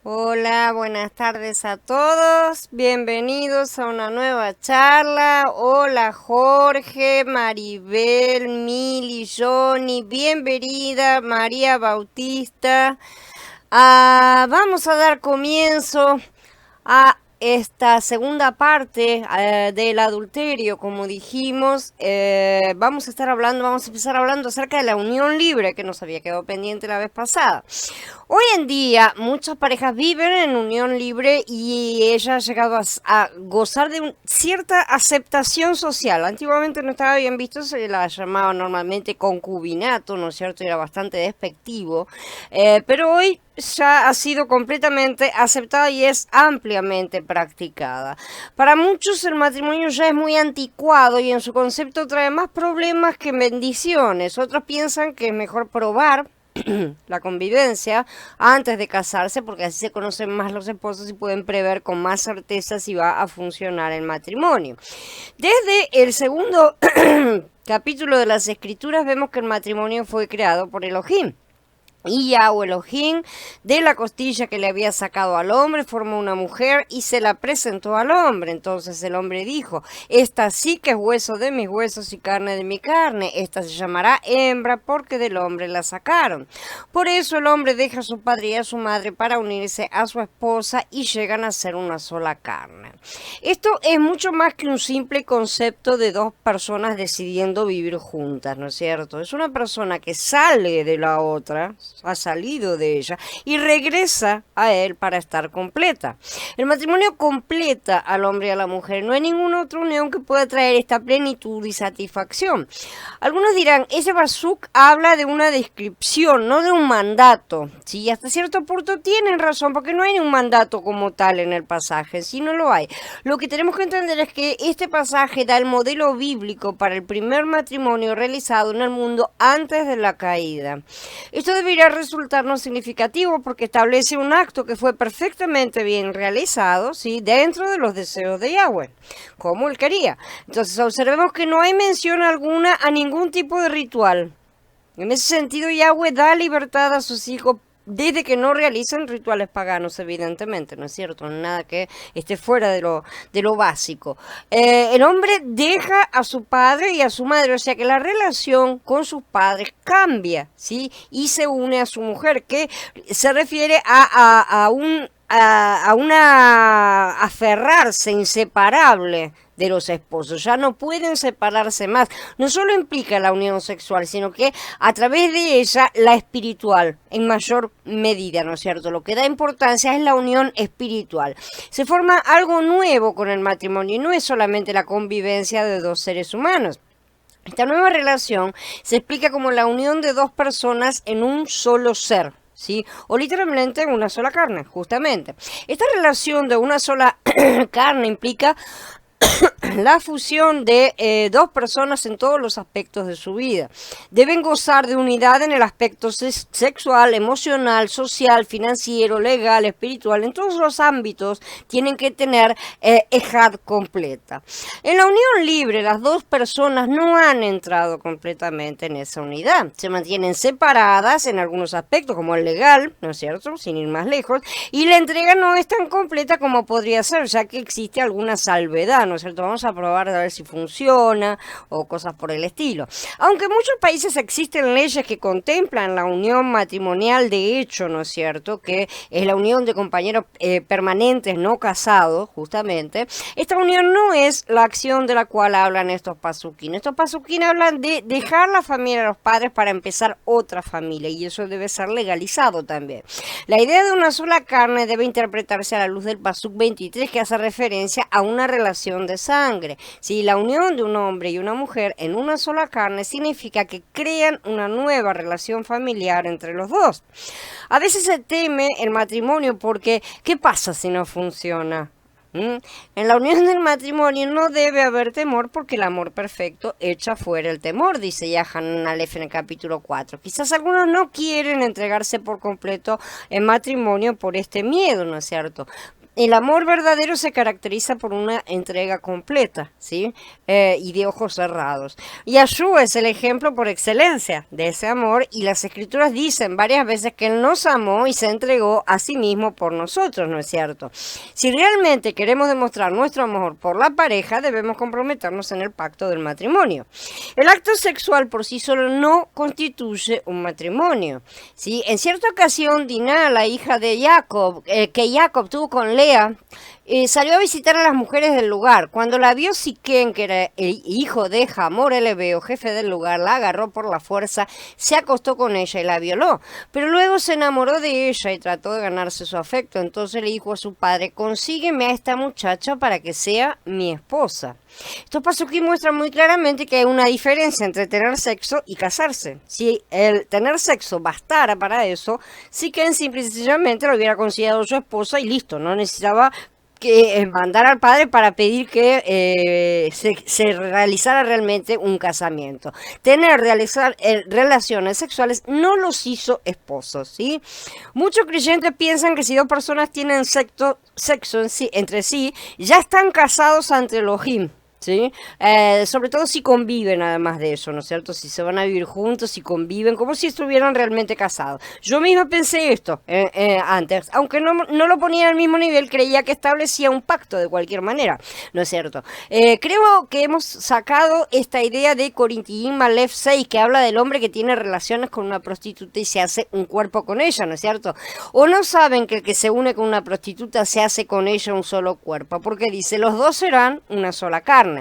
Hola, buenas tardes a todos. Bienvenidos a una nueva charla. Hola Jorge, Maribel, Mili, Johnny. Bienvenida María Bautista. Vamos a dar comienzo a esta segunda parte del adulterio, como dijimos. Vamos a empezar hablando acerca de la unión libre que nos había quedado pendiente la vez pasada. Hoy en día muchas parejas viven en unión libre y ella ha llegado a gozar de cierta aceptación social. Antiguamente no estaba bien visto, se la llamaba normalmente concubinato, ¿no es cierto? Era bastante despectivo, pero hoy ya ha sido completamente aceptada y es ampliamente practicada. Para muchos el matrimonio ya es muy anticuado y en su concepto trae más problemas que bendiciones. Otros piensan que es mejor probar la convivencia antes de casarse, porque así se conocen más los esposos y pueden prever con más certeza si va a funcionar el matrimonio. Desde el segundo capítulo de las Escrituras vemos que el matrimonio fue creado por Elohim. Y Yahweh Elohim, de la costilla que le había sacado al hombre, formó una mujer y se la presentó al hombre. Entonces el hombre dijo: esta sí que es hueso de mis huesos y carne de mi carne. Esta se llamará hembra porque del hombre la sacaron. Por eso el hombre deja a su padre y a su madre para unirse a su esposa y llegan a ser una sola carne. Esto es mucho más que un simple concepto de dos personas decidiendo vivir juntas, ¿no es cierto? Es una persona que sale de la otra, ha salido de ella y regresa a él para estar completa. El matrimonio completa al hombre y a la mujer. No hay ninguna otra unión que pueda traer esta plenitud y satisfacción. Algunos dirán, ese pasuk habla de una descripción, no de un mandato. Sí, hasta cierto punto tienen razón, porque no hay un mandato como tal en el pasaje, sí, no lo hay. Lo que tenemos que entender es que este pasaje da el modelo bíblico para el primer matrimonio realizado en el mundo antes de la caída. Esto debería resultarnos significativo porque establece un acto que fue perfectamente bien realizado, ¿sí?, dentro de los deseos de Yahweh, como él quería. Entonces observemos que no hay mención alguna a ningún tipo de ritual. En ese sentido, Yahweh da libertad a sus hijos desde que no realicen rituales paganos, evidentemente, ¿no es cierto? Nada que esté fuera de lo básico. El hombre deja a su padre y a su madre, o sea que la relación con sus padres cambia, ¿sí? Y se une a su mujer, que se refiere a una aferrarse inseparable de los esposos. Ya no pueden separarse más. No solo implica la unión sexual, sino que a través de ella la espiritual en mayor medida, ¿no es cierto? Lo que da importancia es la unión espiritual. Se forma algo nuevo con el matrimonio y no es solamente la convivencia de dos seres humanos. Esta nueva relación se explica como la unión de dos personas en un solo ser, ¿sí? O literalmente en una sola carne, justamente. Esta relación de una sola carne implica la fusión de dos personas en todos los aspectos de su vida. Deben gozar de unidad en el aspecto sexual, emocional, social, financiero, legal, espiritual. En todos los ámbitos tienen que tener ejad completa. En la unión libre, las dos personas no han entrado completamente en esa unidad. Se mantienen separadas en algunos aspectos, como el legal, ¿no es cierto?, sin ir más lejos, y la entrega no es tan completa como podría ser, ya que existe alguna salvedad, ¿no es cierto? Vamos a probar a ver si funciona o cosas por el estilo. Aunque en muchos países existen leyes que contemplan la unión matrimonial de hecho, ¿no es cierto?, que es la unión de compañeros permanentes no casados, justamente. Esta unión no es la acción de la cual hablan estos pasuquín. Estos pasuquín hablan de dejar la familia a los padres para empezar otra familia, y eso debe ser legalizado también. La idea de una sola carne debe interpretarse a la luz del pasuk 23, que hace referencia a una relación de sangre. Si la unión de un hombre y una mujer en una sola carne significa que crean una nueva relación familiar entre los dos. A veces se teme el matrimonio porque ¿qué pasa si no funciona? En la unión del matrimonio no debe haber temor porque el amor perfecto echa fuera el temor, dice Yahanan Aleph en el capítulo 4. Quizás algunos no quieren entregarse por completo en matrimonio por este miedo, ¿no es cierto? el amor verdadero se caracteriza por una entrega completa, ¿sí? Y de ojos cerrados. Yahshua es el ejemplo por excelencia de ese amor, y las escrituras dicen varias veces que Él nos amó y se entregó a sí mismo por nosotros, ¿no es cierto? Si realmente queremos demostrar nuestro amor por la pareja, debemos comprometernos en el pacto del matrimonio. El acto sexual por sí solo no constituye un matrimonio, ¿sí? En cierta ocasión, Dinah, la hija de Jacob, que Jacob tuvo con Lea, salió a visitar a las mujeres del lugar. Cuando la vio Siquén, que era el hijo de Hamor el Hebeo, jefe del lugar, la agarró por la fuerza, se acostó con ella y la violó. Pero luego se enamoró de ella y trató de ganarse su afecto. Entonces le dijo a su padre: consígueme a esta muchacha para que sea mi esposa. Estos pasos aquí muestran muy claramente que hay una diferencia entre tener sexo y casarse. Si el tener sexo bastara para eso, Siquén simple y sencillamente lo hubiera considerado su esposa y listo, no necesitaba que mandar al padre para pedir que se realizara realmente un casamiento. Realizar relaciones sexuales no los hizo esposos, ¿sí? Muchos creyentes piensan que si dos personas tienen sexo entre sí, ya están casados ante Elohim, ¿sí? Sobre todo si conviven, además de eso, ¿no es cierto? Si se van a vivir juntos, si conviven, como si estuvieran realmente casados. Yo misma pensé esto antes, aunque no lo ponía al mismo nivel, creía que establecía un pacto de cualquier manera, ¿no es cierto? Creo que hemos sacado esta idea de Corintiín Malef 6, que habla del hombre que tiene relaciones con una prostituta y se hace un cuerpo con ella, ¿no es cierto? O no saben que el que se une con una prostituta se hace con ella un solo cuerpo, porque dice: los dos serán una sola carne.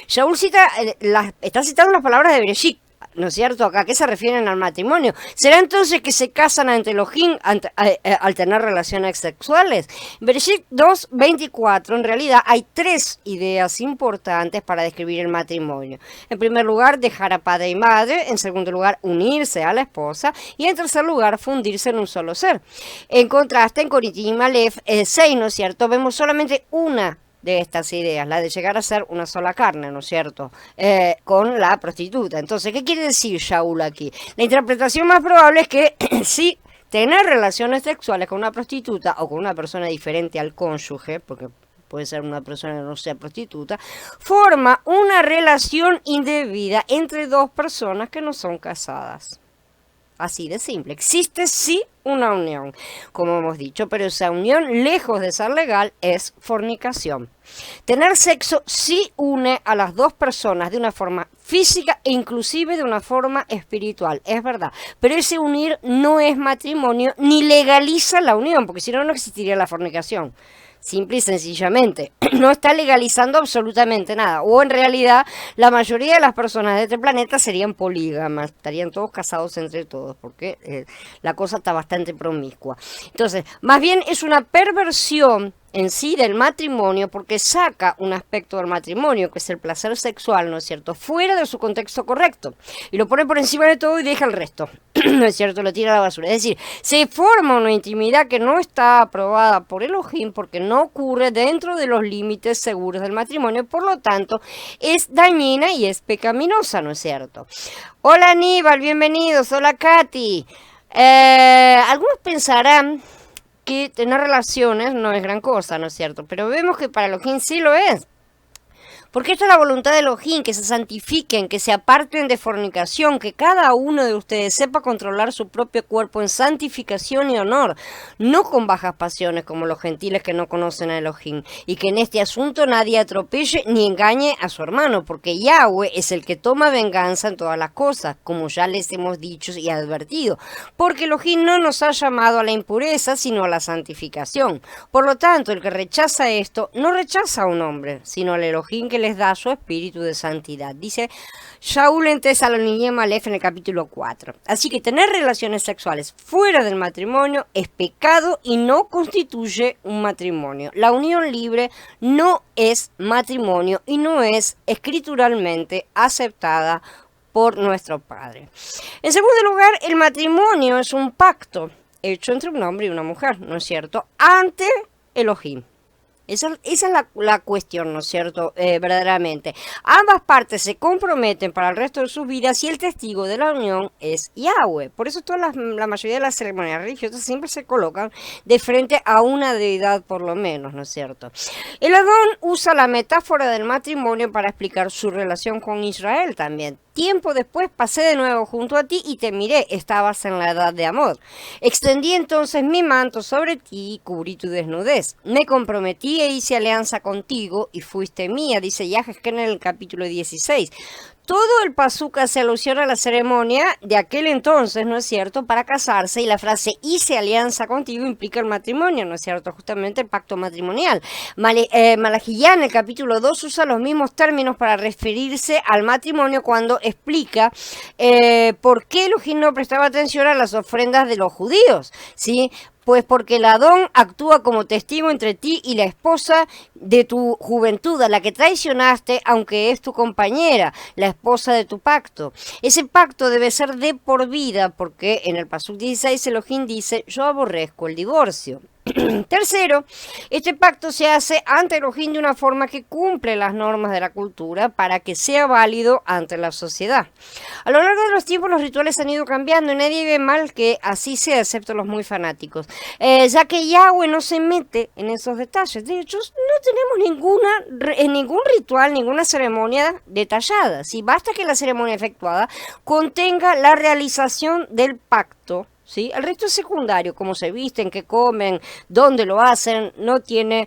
Shaul está citando las palabras de Bereshit, ¿no es cierto? Acá, ¿a qué se refieren al matrimonio? ¿Será entonces que se casan ante Elohim al tener relaciones sexuales? Bereshit 2:24, en realidad hay tres ideas importantes para describir el matrimonio. En primer lugar, dejar a padre y madre. En segundo lugar, unirse a la esposa. Y en tercer lugar, fundirse en un solo ser. En contraste, en Corintiín Malef 6, ¿no es cierto?, vemos solamente una de estas ideas, la de llegar a ser una sola carne, ¿no es cierto?, con la prostituta. Entonces, ¿qué quiere decir Shaul aquí? La interpretación más probable es que sí, tener relaciones sexuales con una prostituta o con una persona diferente al cónyuge, porque puede ser una persona que no sea prostituta, forma una relación indebida entre dos personas que no son casadas. Así de simple. Existe sí una unión, como hemos dicho, pero esa unión, lejos de ser legal, es fornicación. Tener sexo sí une a las dos personas de una forma física e inclusive de una forma espiritual, es verdad, pero ese unir no es matrimonio ni legaliza la unión, porque si no, no existiría la fornicación. Simple y sencillamente, no está legalizando absolutamente nada. O en realidad, la mayoría de las personas de este planeta serían polígamas, estarían todos casados entre todos, porque la cosa está bastante promiscua. Entonces, más bien es una perversión en sí del matrimonio, porque saca un aspecto del matrimonio, que es el placer sexual, ¿no es cierto?, fuera de su contexto correcto, y lo pone por encima de todo y deja el resto, ¿no es cierto?, lo tira a la basura. Es decir, se forma una intimidad que no está aprobada por Elohim, porque no ocurre dentro de los límites seguros del matrimonio, por lo tanto, es dañina y es pecaminosa, ¿no es cierto? Hola Aníbal, bienvenidos, hola Katy. Algunos pensarán que tener relaciones no es gran cosa, ¿no es cierto? Pero vemos que para Elohim sí lo es. Porque esta es la voluntad de Elohim, que se santifiquen, que se aparten de fornicación, que cada uno de ustedes sepa controlar su propio cuerpo en santificación y honor, no con bajas pasiones como los gentiles que no conocen a Elohim, y que en este asunto nadie atropelle ni engañe a su hermano, porque Yahweh es el que toma venganza en todas las cosas, como ya les hemos dicho y advertido, porque Elohim no nos ha llamado a la impureza, sino a la santificación. Por lo tanto, el que rechaza esto, no rechaza a un hombre, sino al Elohim que les da su espíritu de santidad. Dice Shaul en Tesalonicenses Malef en el capítulo 4. Así que tener relaciones sexuales fuera del matrimonio es pecado y no constituye un matrimonio. La unión libre no es matrimonio y no es escrituralmente aceptada por nuestro Padre. En segundo lugar, el matrimonio es un pacto hecho entre un hombre y una mujer, ¿no es cierto?, ante Elohim. Esa es la cuestión, ¿no es cierto? Verdaderamente. Ambas partes se comprometen para el resto de sus vidas y el testigo de la unión es Yahweh. Por eso la mayoría de las ceremonias religiosas siempre se colocan de frente a una deidad por lo menos, ¿no es cierto? El Adón usa la metáfora del matrimonio para explicar su relación con Israel también. Tiempo después pasé de nuevo junto a ti y te miré, estabas en la edad de amor. Extendí entonces mi manto sobre ti y cubrí tu desnudez. Me comprometí e hice alianza contigo y fuiste mía, dice Yahezkel en el capítulo 16. Todo el pasuk hace alusión a la ceremonia de aquel entonces, ¿no es cierto?, para casarse, y la frase hice alianza contigo implica el matrimonio, ¿no es cierto?, justamente el pacto matrimonial. Malajillá en el capítulo 2 usa los mismos términos para referirse al matrimonio cuando explica por qué Elohim no prestaba atención a las ofrendas de los judíos, ¿sí? Pues porque el Adón actúa como testigo entre ti y la esposa de tu juventud, a la que traicionaste, aunque es tu compañera, la esposa de tu pacto. Ese pacto debe ser de por vida, porque en el pasuk 16 Elohim dice, yo aborrezco el divorcio. Tercero, este pacto se hace ante Elohim de una forma que cumple las normas de la cultura para que sea válido ante la sociedad. A lo largo de los tiempos los rituales han ido cambiando y nadie ve mal que así sea, excepto los muy fanáticos, ya que Yahweh no se mete en esos detalles. De hecho, no tenemos ningún ritual, ninguna ceremonia detallada. ¿Sí? Basta que la ceremonia efectuada contenga la realización del pacto. ¿Sí? El resto es secundario, cómo se visten, qué comen, dónde lo hacen, no tiene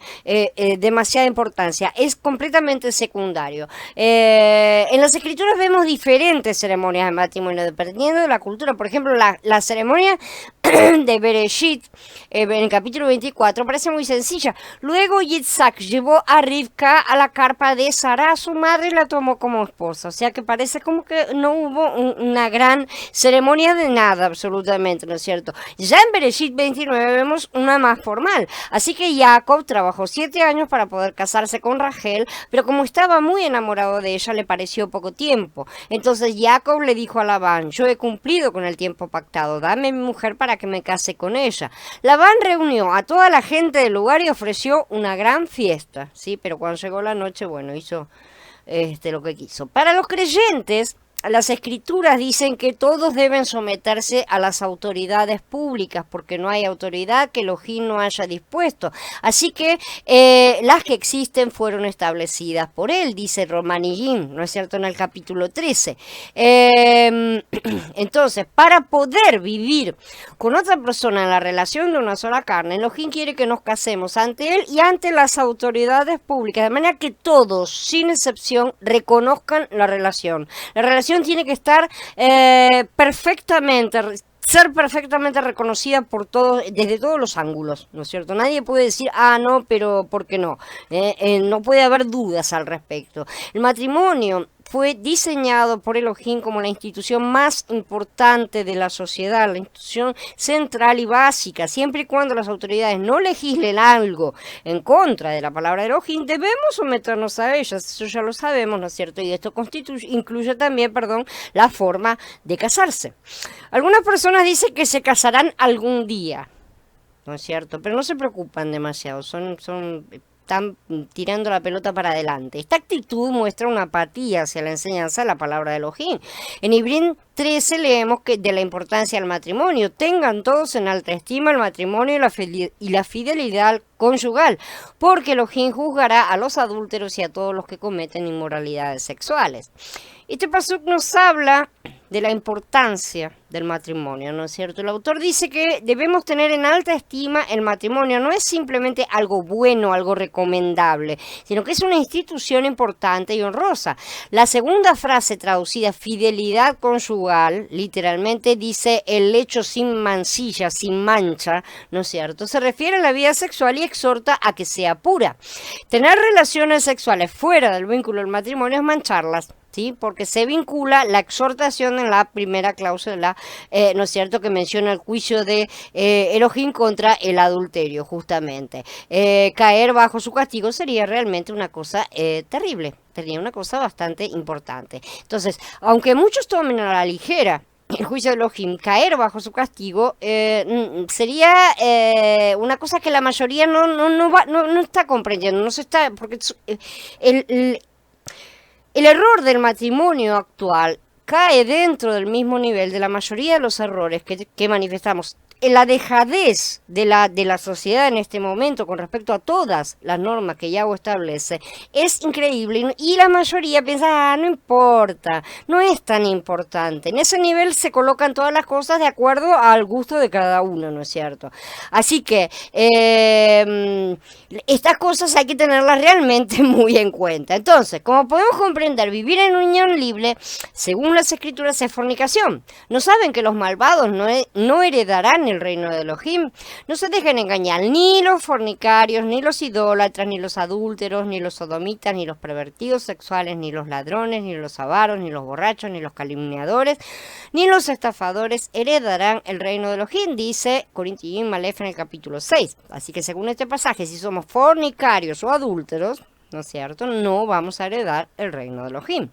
demasiada importancia, es completamente secundario. En las escrituras vemos diferentes ceremonias de matrimonio dependiendo de la cultura. Por ejemplo, la ceremonia de Bereshit, en el capítulo 24, parece muy sencilla. Luego Yitzhak llevó a Rivka a la carpa de Sara, su madre, y la tomó como esposa. O sea que parece como que no hubo una gran ceremonia de nada, absolutamente, ¿no es cierto? Ya en Bereshit 29 vemos una más formal. Así que Jacob trabajó 7 años para poder casarse con Rachel, pero como estaba muy enamorado de ella, le pareció poco tiempo. Entonces Jacob le dijo a Labán, yo he cumplido con el tiempo pactado, dame mi mujer para que me case con ella. Labán reunió a toda la gente del lugar y ofreció una gran fiesta, ¿sí? Pero cuando llegó la noche, bueno, hizo lo que quiso. Para los creyentes, las escrituras dicen que todos deben someterse a las autoridades públicas porque no hay autoridad que Elohim no haya dispuesto. Así que las que existen fueron establecidas por él, dice Romanillín, ¿no es cierto?, en el capítulo 13. Entonces, para poder vivir con otra persona en la relación de una sola carne, Elohim quiere que nos casemos ante él y ante las autoridades públicas, de manera que todos, sin excepción, reconozcan la relación. La relación tiene que estar ser perfectamente reconocida por todos, desde todos los ángulos, ¿no es cierto? Nadie puede decir, no, pero ¿por qué no? No puede haber dudas al respecto. El matrimonio fue diseñado por Elohim como la institución más importante de la sociedad, la institución central y básica. Siempre y cuando las autoridades no legislen algo en contra de la palabra de Elohim, debemos someternos a ellas. Eso ya lo sabemos, ¿no es cierto? Y esto incluye también, la forma de casarse. Algunas personas dicen que se casarán algún día, ¿no es cierto? Pero no se preocupan demasiado, están tirando la pelota para adelante. Esta actitud muestra una apatía hacia la enseñanza de la palabra de Elohim. En Ibrín 13 leemos que de la importancia del matrimonio. Tengan todos en alta estima el matrimonio y la fidelidad conyugal, porque Elohim juzgará a los adúlteros y a todos los que cometen inmoralidades sexuales. Este pasuk nos habla de la importancia del matrimonio, ¿no es cierto? El autor dice que debemos tener en alta estima el matrimonio. No es simplemente algo bueno, algo recomendable, sino que es una institución importante y honrosa. La segunda frase traducida, fidelidad conyugal, literalmente dice el lecho sin mancilla, sin mancha, ¿no es cierto? Se refiere a la vida sexual y exhorta a que sea pura. Tener relaciones sexuales fuera del vínculo del matrimonio es mancharlas, ¿sí? Porque se vincula la exhortación en la primera cláusula, ¿no es cierto?, que menciona el juicio de Elohim contra el adulterio, justamente. Caer bajo su castigo sería realmente una cosa terrible, sería una cosa bastante importante. Entonces, aunque muchos tomen a la ligera el juicio de Elohim, caer bajo su castigo, sería una cosa que la mayoría no está comprendiendo, no se está, porque el, el- el error del matrimonio actual cae dentro del mismo nivel de la mayoría de los errores que manifestamos. La dejadez de la sociedad en este momento con respecto a todas las normas que Yahweh establece es increíble y la mayoría piensa, no importa, no es tan importante. En ese nivel se colocan todas las cosas de acuerdo al gusto de cada uno, ¿no es cierto? Así que estas cosas hay que tenerlas realmente muy en cuenta. Entonces, como podemos comprender, vivir en unión libre, según las escrituras, es fornicación. ¿No saben que los malvados no heredarán el reino de Elohim? No se dejen engañar ni los fornicarios, ni los idólatras, ni los adúlteros, ni los sodomitas, ni los pervertidos sexuales, ni los ladrones, ni los avaros, ni los borrachos, ni los calumniadores, ni los estafadores heredarán el reino de Elohim, dice Corintios Malef en el capítulo 6. Así que según este pasaje, si somos fornicarios o adúlteros, ¿no es cierto?, no vamos a heredar el reino de Elohim.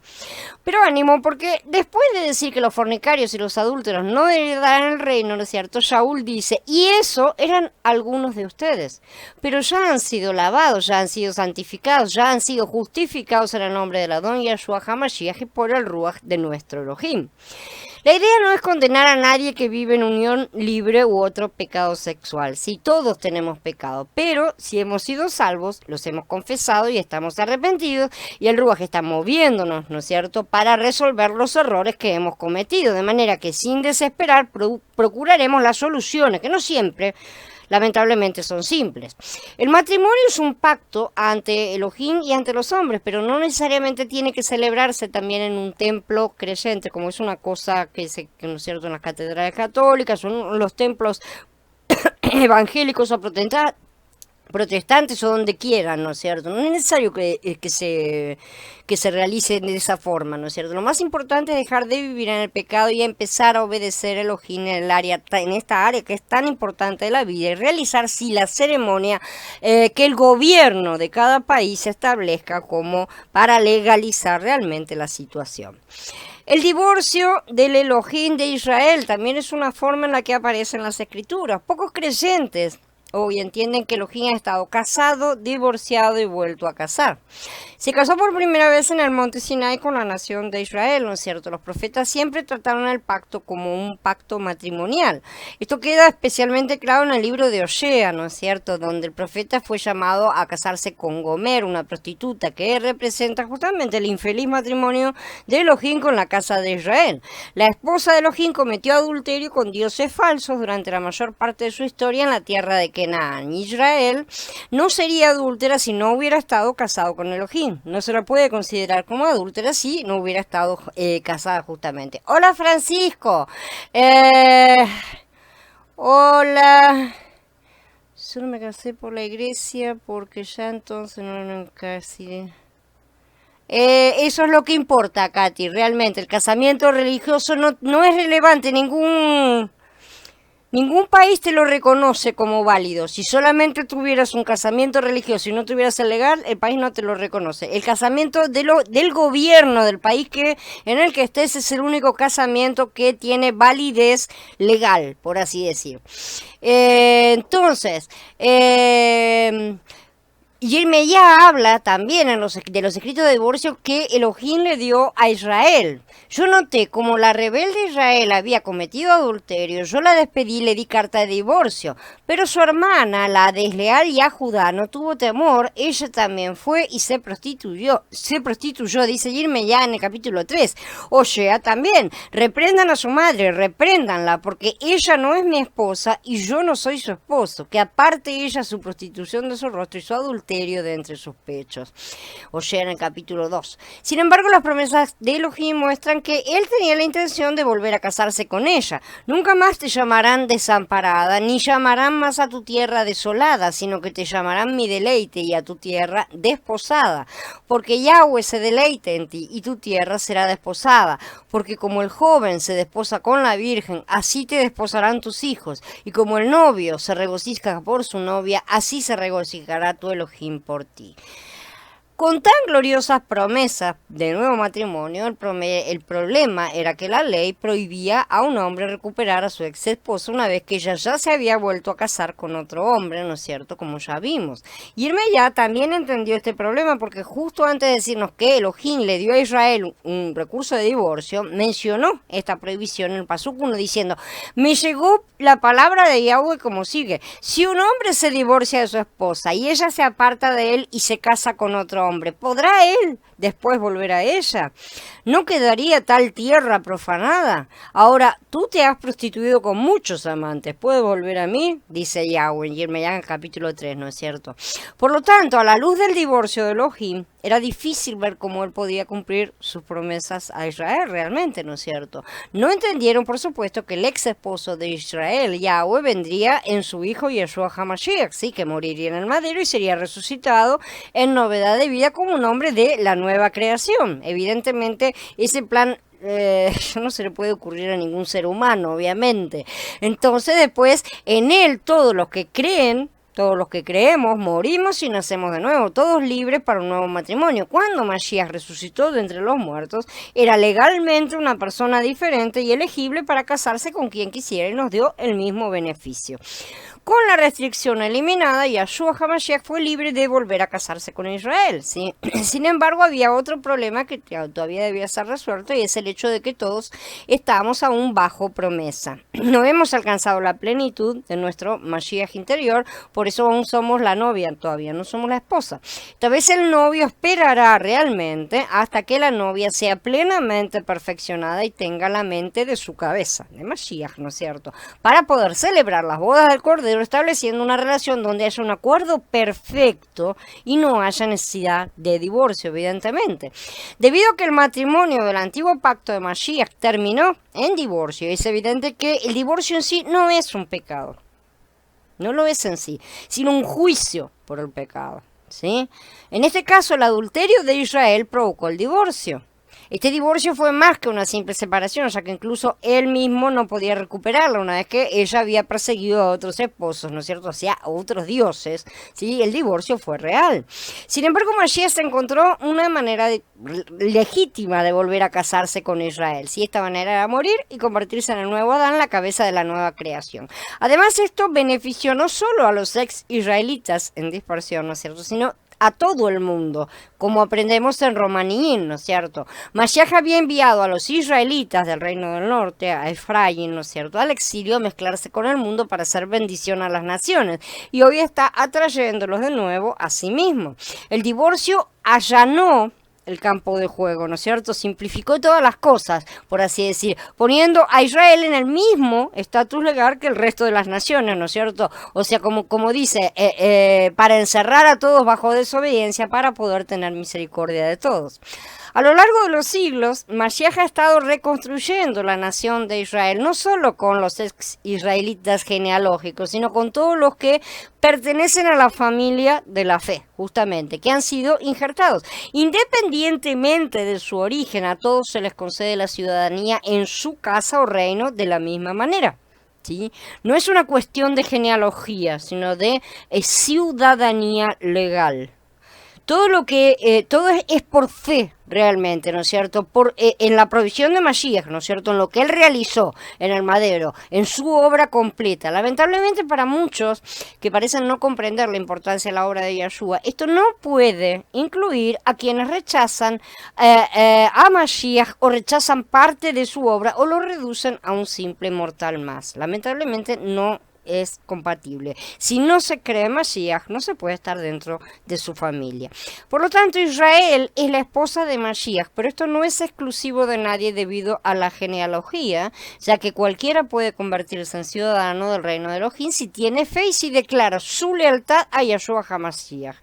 Pero ánimo, porque después de decir que los fornicarios y los adúlteros no heredarán el reino, ¿no es cierto?, Shaul dice, y eso eran algunos de ustedes, pero ya han sido lavados, ya han sido santificados, ya han sido justificados en el nombre del Adón Yahshua HaMashiach y por el Ruach de nuestro Elohim. La idea no es condenar a nadie que vive en unión libre u otro pecado sexual. Sí, todos tenemos pecado, pero si hemos sido salvos, los hemos confesado y estamos arrepentidos y el Ruaj está moviéndonos, ¿no es cierto?, para resolver los errores que hemos cometido. De manera que sin desesperar procuraremos las soluciones, que no siempre lamentablemente son simples. El matrimonio es un pacto ante Elohim y ante los hombres, pero no necesariamente tiene que celebrarse también en un templo creyente, como es una cosa que ¿no es cierto?, en las catedrales católicas o en los templos evangélicos o protestantes o donde quieran, ¿no es cierto? No es necesario que se realice de esa forma, ¿no es cierto? Lo más importante es dejar de vivir en el pecado y empezar a obedecer a Elohim en esta área que es tan importante de la vida y realizar sí la ceremonia que el gobierno de cada país establezca como para legalizar realmente la situación. El divorcio del Elohim de Israel también es una forma en la que aparece en las escrituras. Pocos creyentes hoy entienden que Elohim ha estado casado, divorciado y vuelto a casar. Se casó por primera vez en el monte Sinai con la nación de Israel, ¿no es cierto? Los profetas siempre trataron el pacto como un pacto matrimonial. Esto queda especialmente claro en el libro de Osea, ¿no es cierto?, donde el profeta fue llamado a casarse con Gomer, una prostituta que representa justamente el infeliz matrimonio de Elohim con la casa de Israel. La esposa de Elohim cometió adulterio con dioses falsos durante la mayor parte de su historia en la tierra de Canaán. Israel no sería adúltera si no hubiera estado casado con Elohim. No se la puede considerar como adúltera si no hubiera estado casada justamente. Hola Francisco. Hola. Solo me casé por la iglesia porque ya entonces no casi... eso es lo que importa, Katy, realmente. El casamiento religioso no es relevante. Ningún país te lo reconoce como válido. Si solamente tuvieras un casamiento religioso y no tuvieras el legal, el país no te lo reconoce. El casamiento del gobierno del país en el que estés es el único casamiento que tiene validez legal, por así decir. Entonces, Yirmeyá habla también de los escritos de divorcio que Elohim le dio a Israel. Yo noté como la rebelde Israel había cometido adulterio, yo la despedí y le di carta de divorcio, pero su hermana, la desleal Yahudá, no tuvo temor, ella también fue y se prostituyó, dice Yirmeyá en el capítulo 3. Osea también, reprendan a su madre, repréndanla, porque ella no es mi esposa y yo no soy su esposo, que aparte ella su prostitución de su rostro y su adulterio de entre sus pechos. Osea en el capítulo 2. Sin embargo, las promesas de Elohim muestran que él tenía la intención de volver a casarse con ella. Nunca más te llamarán desamparada, ni llamarán más a tu tierra desolada, sino que te llamarán mi deleite y a tu tierra desposada. Porque Yahweh se deleite en ti y tu tierra será desposada. Porque como el joven se desposa con la virgen, así te desposarán tus hijos. Y como el novio se regocija por su novia, así se regocijará tu Elohim por ti. Con tan gloriosas promesas de nuevo matrimonio, el problema era que la ley prohibía a un hombre recuperar a su ex esposa una vez que ella ya se había vuelto a casar con otro hombre, ¿no es cierto? Como ya vimos. Y Irmeyá también entendió este problema porque justo antes de decirnos que Elohim le dio a Israel un recurso de divorcio, mencionó esta prohibición en el Pasuk 1 diciendo: me llegó la palabra de Yahweh como sigue: si un hombre se divorcia de su esposa y ella se aparta de él y se casa con otro hombre, ¿podrá él después volver a ella? ¿No quedaría tal tierra profanada? Ahora, tú te has prostituido con muchos amantes, ¿puedes volver a mí? Dice Yahweh en Yirmeyá capítulo 3, ¿no es cierto? Por lo tanto, a la luz del divorcio de Elohim, era difícil ver cómo él podía cumplir sus promesas a Israel realmente, ¿no es cierto? No entendieron, por supuesto, que el ex esposo de Israel, Yahweh, vendría en su hijo Yeshua HaMashiach, sí, que moriría en el madero y sería resucitado en novedad de vida como un hombre de la nueva creación. Evidentemente, ese plan no se le puede ocurrir a ningún ser humano, obviamente. Entonces, después, en él, todos los que creen, todos los que creemos, morimos y nacemos de nuevo, todos libres para un nuevo matrimonio. Cuando Mashiach resucitó de entre los muertos, era legalmente una persona diferente y elegible para casarse con quien quisiera y nos dio el mismo beneficio. Con la restricción eliminada, Yeshua HaMashiach fue libre de volver a casarse con Israel, ¿sí? Sin embargo, había otro problema que todavía debía ser resuelto, y es el hecho de que todos estábamos aún bajo promesa. No hemos alcanzado la plenitud de nuestro Mashiach interior, por eso aún somos la novia, todavía no somos la esposa. Tal vez el novio esperará realmente hasta que la novia sea plenamente perfeccionada y tenga la mente de su cabeza, de Mashiach, ¿no es cierto?, para poder celebrar las bodas del Cordero, estableciendo una relación donde haya un acuerdo perfecto y no haya necesidad de divorcio, evidentemente. Debido a que el matrimonio del antiguo pacto de Mashiach terminó en divorcio, es evidente que el divorcio en sí no es un pecado. No lo es en sí, sino un juicio por el pecado, ¿sí? En este caso, el adulterio de Israel provocó el divorcio. Este divorcio fue más que una simple separación, ya que incluso él mismo no podía recuperarla una vez que ella había perseguido a otros esposos, ¿no es cierto?, hacia otros dioses, ¿sí? El divorcio fue real. Sin embargo, Mashiach se encontró una manera legítima de volver a casarse con Israel, ¿sí? Esta manera era morir y convertirse en el nuevo Adán, la cabeza de la nueva creación. Además, esto benefició no solo a los ex israelitas en dispersión, ¿no es cierto?, sino a todo el mundo, como aprendemos en Romanín, ¿no es cierto? Mashiach había enviado a los israelitas del reino del norte, a Efraín, ¿no es cierto?, al exilio, a mezclarse con el mundo para hacer bendición a las naciones, y hoy está atrayéndolos de nuevo a sí mismo. El divorcio allanó el campo de juego, ¿no es cierto? Simplificó todas las cosas, por así decir, poniendo a Israel en el mismo estatus legal que el resto de las naciones, ¿no es cierto? O sea, como dice, para encerrar a todos bajo desobediencia, para poder tener misericordia de todos. A lo largo de los siglos, Mashiach ha estado reconstruyendo la nación de Israel, no solo con los ex-israelitas genealógicos, sino con todos los que pertenecen a la familia de la fe, justamente, que han sido injertados. Independientemente de su origen, a todos se les concede la ciudadanía en su casa o reino de la misma manera. ¿Sí? No es una cuestión de genealogía, sino de ciudadanía legal. Todo es por fe realmente, ¿no es cierto? En la provisión de Mashiach, ¿no es cierto? En lo que él realizó en el madero, en su obra completa. Lamentablemente para muchos que parecen no comprender la importancia de la obra de Yeshua, esto no puede incluir a quienes rechazan a Mashiach o rechazan parte de su obra o lo reducen a un simple mortal más. Lamentablemente no es compatible. Si no se cree Mashiach, no se puede estar dentro de su familia. Por lo tanto, Israel es la esposa de Mashiach, pero esto no es exclusivo de nadie debido a la genealogía, ya que cualquiera puede convertirse en ciudadano del reino de Elohim si tiene fe y si declara su lealtad a Yeshua HaMashiach,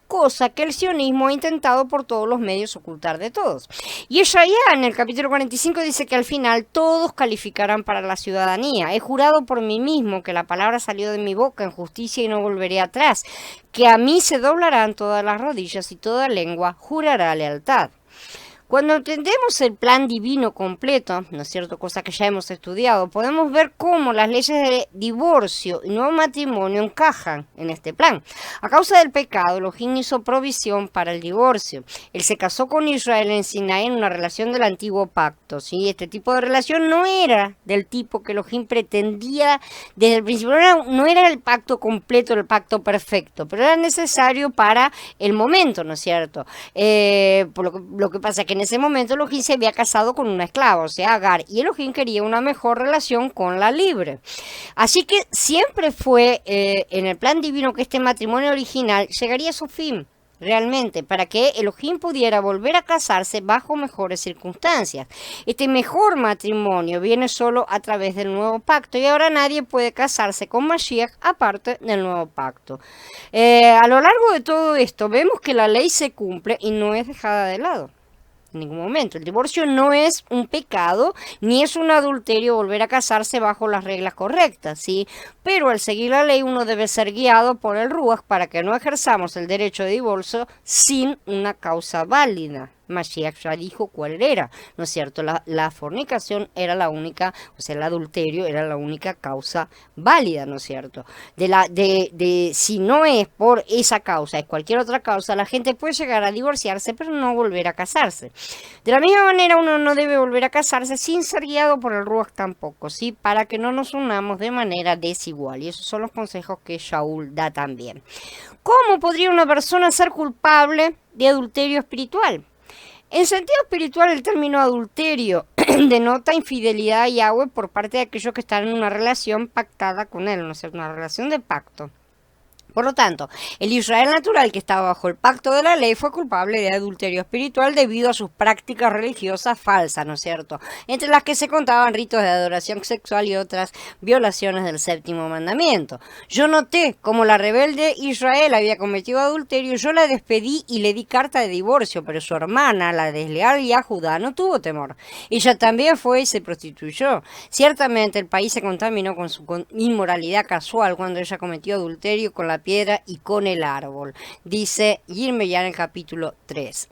cosa que el sionismo ha intentado por todos los medios ocultar de todos. Y Yeshaya en el capítulo 45 dice que al final todos calificarán para la ciudadanía. He jurado por mí mismo que la palabra salió de mi boca en justicia y no volveré atrás, que a mí se doblarán todas las rodillas y toda lengua jurará lealtad. Cuando entendemos el plan divino completo, ¿no es cierto?, cosa que ya hemos estudiado, podemos ver cómo las leyes de divorcio y nuevo matrimonio encajan en este plan. A causa del pecado, Elohim hizo provisión para el divorcio. Él se casó con Israel en Sinaí en una relación del antiguo pacto, ¿sí? Este tipo de relación no era del tipo que Elohim pretendía desde el principio, no era el pacto completo, el pacto perfecto, pero era necesario para el momento, ¿no es cierto? Por lo que pasa es que en ese momento Elohim se había casado con una esclava, o sea, Agar, y Elohim quería una mejor relación con la libre. Así que siempre fue en el plan divino que este matrimonio original llegaría a su fin. Realmente, para que Elohim pudiera volver a casarse bajo mejores circunstancias. Este mejor matrimonio viene solo a través del nuevo pacto y ahora nadie puede casarse con Mashiach aparte del nuevo pacto. A lo largo de todo esto vemos que la ley se cumple y no es dejada de lado. En ningún momento. El divorcio no es un pecado, ni es un adulterio volver a casarse bajo las reglas correctas, ¿sí? Pero al seguir la ley uno debe ser guiado por el Ruach para que no ejerzamos el derecho de divorcio sin una causa válida. Mashiach ya dijo cuál era, ¿no es cierto? La fornicación era la única, o sea, el adulterio era la única causa válida, ¿no es cierto? Si no es por esa causa, es cualquier otra causa, la gente puede llegar a divorciarse, pero no volver a casarse. De la misma manera, uno no debe volver a casarse sin ser guiado por el Ruach tampoco, ¿sí? Para que no nos unamos de manera desigual. Y esos son los consejos que Shaul da también. ¿Cómo podría una persona ser culpable de adulterio espiritual? En sentido espiritual, el término adulterio denota infidelidad a Yahweh por parte de aquellos que están en una relación pactada con él, ¿no es cierto? Una relación de pacto. Por lo tanto, el Israel natural que estaba bajo el pacto de la ley fue culpable de adulterio espiritual debido a sus prácticas religiosas falsas, ¿no es cierto? Entre las que se contaban ritos de adoración sexual y otras violaciones del séptimo mandamiento. Yo noté como la rebelde Israel había cometido adulterio, yo la despedí y le di carta de divorcio, pero su hermana, la desleal Yahudá, no tuvo temor. Ella también fue y se prostituyó. Ciertamente el país se contaminó con su inmoralidad casual cuando ella cometió adulterio con la piedra y con el árbol. Dice Yirmeyá en el capítulo 3.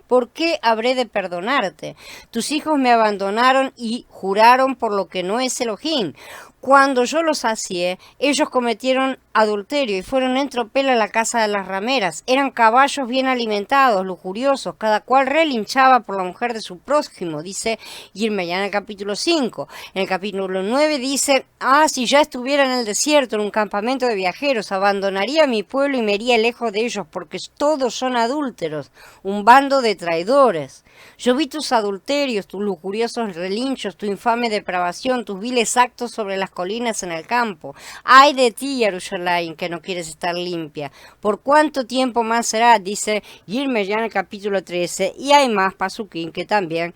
¿Por qué habré de perdonarte? Tus hijos me abandonaron y juraron por lo que no es Elohim. Cuando yo los sacié, ellos cometieron adulterio y fueron en tropel a la casa de las rameras. Eran caballos bien alimentados, lujuriosos, cada cual relinchaba por la mujer de su prójimo, dice Yirmeyá en el capítulo 5. En el capítulo 9 dice, si ya estuviera en el desierto, en un campamento de viajeros, abandonaría mi pueblo y me iría lejos de ellos, porque todos son adúlteros, un bando de traidores. Yo vi tus adulterios, tus lujuriosos relinchos, tu infame depravación, tus viles actos sobre las colinas en el campo. Ay de ti, Jerusalén, que no quieres estar limpia. ¿Por cuánto tiempo más será? Dice Yirmeyá en el capítulo 13. Y hay más pasuquín que también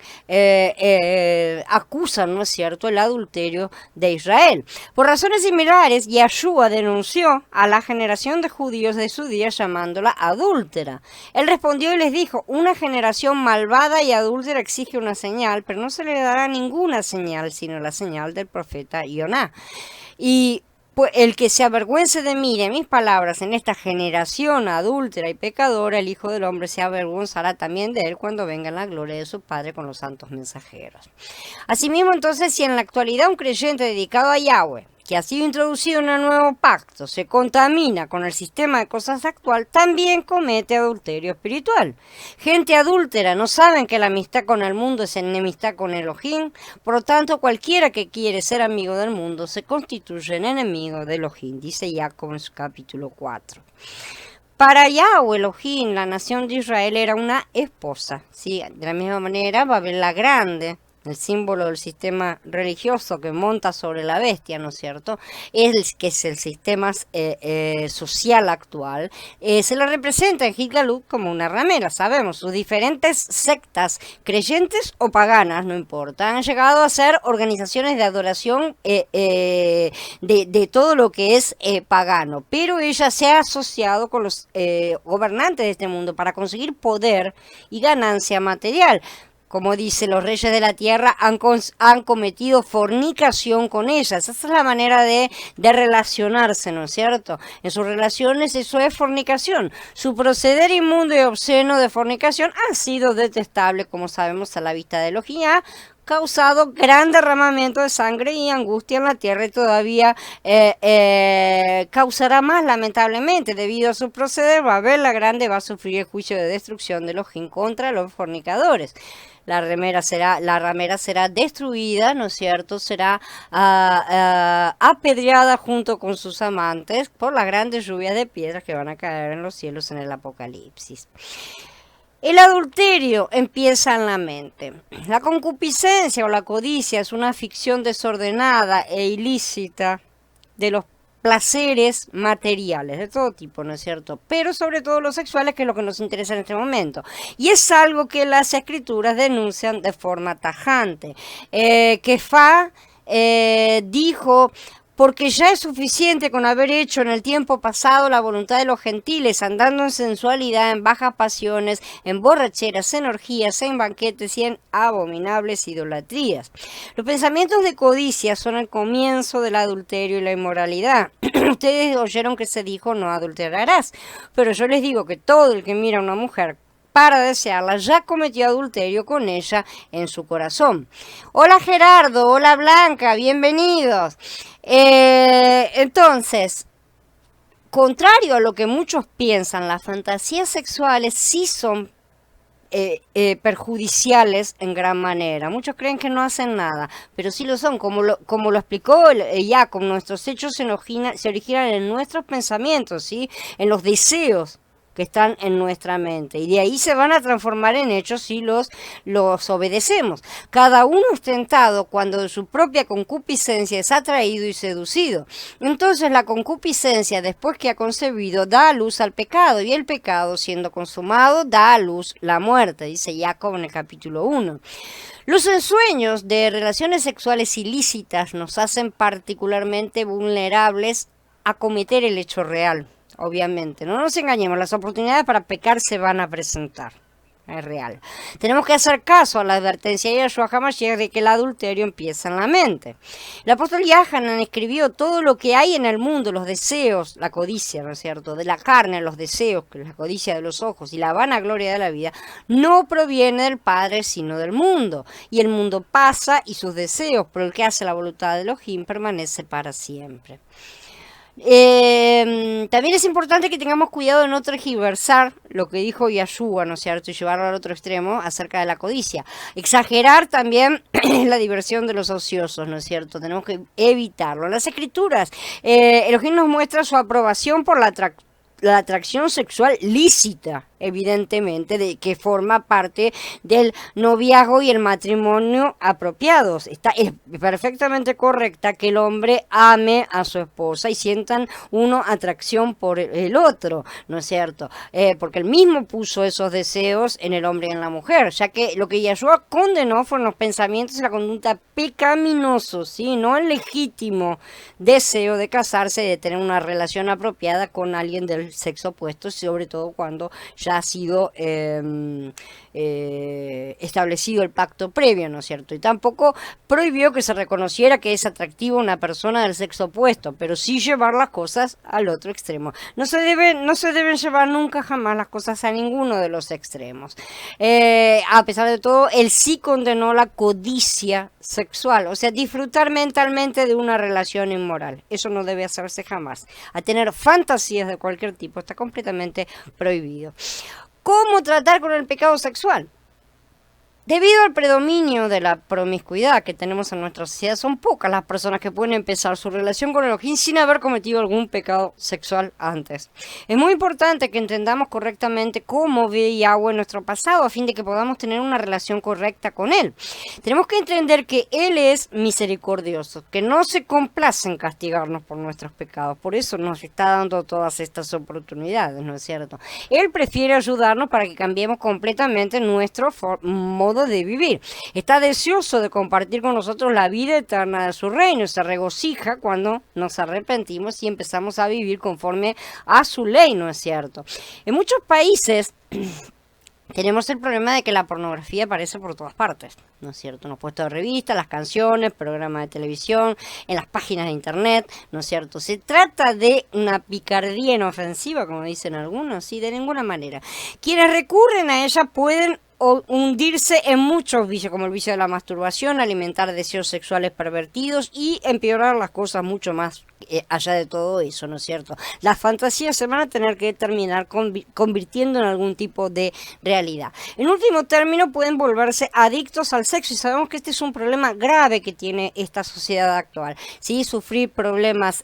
acusan, ¿no es cierto?, el adulterio de Israel. Por razones similares, Yahshua denunció a la generación de judíos de su día llamándola adúltera. Él respondió y les dijo, una generación malvada y adúltera exige una señal, pero no se le dará ninguna señal, sino la señal del profeta Ioná. Y pues el que se avergüence de mí y de mis palabras en esta generación adúltera y pecadora, el Hijo del Hombre se avergonzará también de él cuando venga en la gloria de su Padre con los santos mensajeros. Asimismo, entonces, si en la actualidad un creyente dedicado a Yahweh, que ha sido introducido en el nuevo pacto, se contamina con el sistema de cosas actual, también comete adulterio espiritual. Gente adúltera no saben que la amistad con el mundo es enemistad con Elohim, por lo tanto cualquiera que quiere ser amigo del mundo se constituye en enemigo de Elohim, dice Jacob en su capítulo 4. Para Yahweh Elohim, la nación de Israel era una esposa, ¿sí? De la misma manera, Babel la Grande, el símbolo del sistema religioso que monta sobre la bestia, ¿no es cierto? Que es el sistema social actual, se la representa en Gilgalut como una ramera. Sabemos, sus diferentes sectas, creyentes o paganas, no importa, han llegado a ser organizaciones de adoración de todo lo que es pagano, pero ella se ha asociado con los gobernantes de este mundo para conseguir poder y ganancia material. como dice, los reyes de la tierra han cometido fornicación con ellas. Esa es la manera de relacionarse, ¿no es cierto? En sus relaciones eso es fornicación. Su proceder inmundo y obsceno de fornicación ha sido detestable, como sabemos, a la vista de Elohim, causado gran derramamiento de sangre y angustia en la tierra, y todavía causará más, lamentablemente. Debido a su proceder, Babel la Grande va a sufrir el juicio de destrucción de Elohim contra los fornicadores. La ramera será destruida, ¿no es cierto? Será apedreada junto con sus amantes por las grandes lluvias de piedras que van a caer en los cielos en el Apocalipsis. El adulterio empieza en la mente. La concupiscencia o la codicia es una ficción desordenada e ilícita de los placeres materiales, de todo tipo, ¿no es cierto? Pero sobre todo los sexuales, que es lo que nos interesa en este momento. Y es algo que las escrituras denuncian de forma tajante. Kefá dijo: porque ya es suficiente con haber hecho en el tiempo pasado la voluntad de los gentiles, andando en sensualidad, en bajas pasiones, en borracheras, en orgías, en banquetes y en abominables idolatrías. Los pensamientos de codicia son el comienzo del adulterio y la inmoralidad. Ustedes oyeron que se dijo: no adulterarás. Pero yo les digo que todo el que mira a una mujer para desearla ya cometió adulterio con ella en su corazón. Hola Gerardo, hola Blanca, bienvenidos. Entonces, contrario a lo que muchos piensan, las fantasías sexuales sí son perjudiciales en gran manera. Muchos creen que no hacen nada, pero sí lo son, como lo explicó Jacob. Nuestros hechos se originan en nuestros pensamientos, ¿sí? En los deseos que están en nuestra mente, y de ahí se van a transformar en hechos si los obedecemos. Cada uno es tentado cuando de su propia concupiscencia es atraído y seducido. Entonces la concupiscencia, después que ha concebido, da a luz al pecado, y el pecado, siendo consumado, da a luz la muerte, dice Jacob en el capítulo 1. Los ensueños de relaciones sexuales ilícitas nos hacen particularmente vulnerables a cometer el hecho real. Obviamente, no nos engañemos, las oportunidades para pecar se van a presentar. Es real. Tenemos que hacer caso a la advertencia de Yahshua HaMashiach de que el adulterio empieza en la mente. El apóstol Yohanan escribió: todo lo que hay en el mundo, los deseos, la codicia, ¿no es cierto?, de la carne, los deseos, la codicia de los ojos y la vanagloria de la vida, no proviene del Padre, sino del mundo. Y el mundo pasa y sus deseos, pero el que hace la voluntad de Elohim permanece para siempre. También es importante que tengamos cuidado de no tergiversar lo que dijo Yahshua, ¿no es cierto?, y llevarlo al otro extremo acerca de la codicia. Exagerar también la diversión de los ociosos, ¿no es cierto? Tenemos que evitarlo. En las escrituras, Elohim nos muestra su aprobación por la atracción sexual lícita, evidentemente, de que forma parte del noviazgo y el matrimonio apropiados. Es perfectamente correcta que el hombre ame a su esposa y sientan uno atracción por el otro, ¿no es cierto? Porque él mismo puso esos deseos en el hombre y en la mujer, ya que lo que Yahshua condenó fueron los pensamientos y la conducta pecaminosos, ¿sí? No el legítimo deseo de casarse y de tener una relación apropiada con alguien del sexo opuesto, sobre todo cuando ya ha sido establecido el pacto previo, ¿no es cierto? Y tampoco prohibió que se reconociera que es atractiva una persona del sexo opuesto, pero sí llevar las cosas al otro extremo. No se deben llevar nunca jamás las cosas a ninguno de los extremos. A pesar de todo, él sí condenó la codicia sexual, o sea, disfrutar mentalmente de una relación inmoral. Eso no debe hacerse jamás. A tener fantasías de cualquier tipo está completamente prohibido. ¿Cómo tratar con el pecado sexual? Debido al predominio de la promiscuidad que tenemos en nuestra sociedad, son pocas las personas que pueden empezar su relación con Elohim sin haber cometido algún pecado sexual antes. Es muy importante que entendamos correctamente cómo ve Yahweh nuestro pasado, a fin de que podamos tener una relación correcta con Él. Tenemos que entender que Él es misericordioso, que no se complace en castigarnos por nuestros pecados. Por eso nos está dando todas estas oportunidades, ¿no es cierto? Él prefiere ayudarnos para que cambiemos completamente nuestro modo de vivir. Está deseoso de compartir con nosotros la vida eterna de su reino. Se regocija cuando nos arrepentimos y empezamos a vivir conforme a su ley, ¿no es cierto? En muchos países tenemos el problema de que la pornografía aparece por todas partes, ¿no es cierto? En los puestos de revista, las canciones, programas de televisión, en las páginas de internet, ¿no es cierto? Se trata de una picardía inofensiva, como dicen algunos, sí, de ninguna manera. Quienes recurren a ella pueden hundirse en muchos vicios, como el vicio de la masturbación, alimentar deseos sexuales pervertidos y empeorar las cosas mucho más allá de todo eso, ¿no es cierto? Las fantasías se van a tener que terminar convirtiendo en algún tipo de realidad. En último término, pueden volverse adictos al sexo y sabemos que este es un problema grave que tiene esta sociedad actual, ¿sí? Sufrir problemas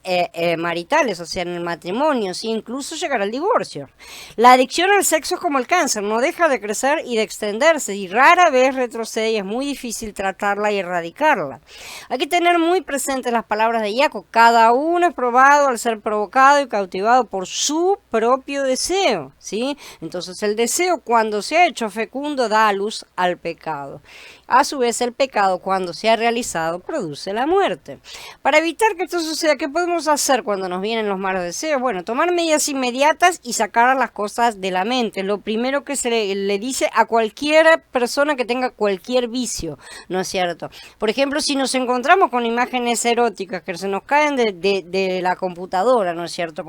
maritales, o sea, en el matrimonio, ¿sí? Incluso llegar al divorcio. La adicción al sexo es como el cáncer, no deja de crecer y de extenderse y rara vez retrocede y es muy difícil tratarla y erradicarla. Hay que tener muy presentes las palabras de Jacob: cada uno es probado al ser provocado y cautivado por su propio deseo, ¿sí? Entonces el deseo, cuando se ha hecho fecundo, da a luz al pecado. A su vez, el pecado, cuando se ha realizado, produce la muerte. Para evitar que esto suceda, ¿qué podemos hacer cuando nos vienen los malos deseos? Bueno, tomar medidas inmediatas y sacar las cosas de la mente. Lo primero que se le dice a cualquier persona que tenga cualquier vicio, ¿no es cierto? Por ejemplo, si nos encontramos con imágenes eróticas que se nos caen de la computadora, ¿no es cierto?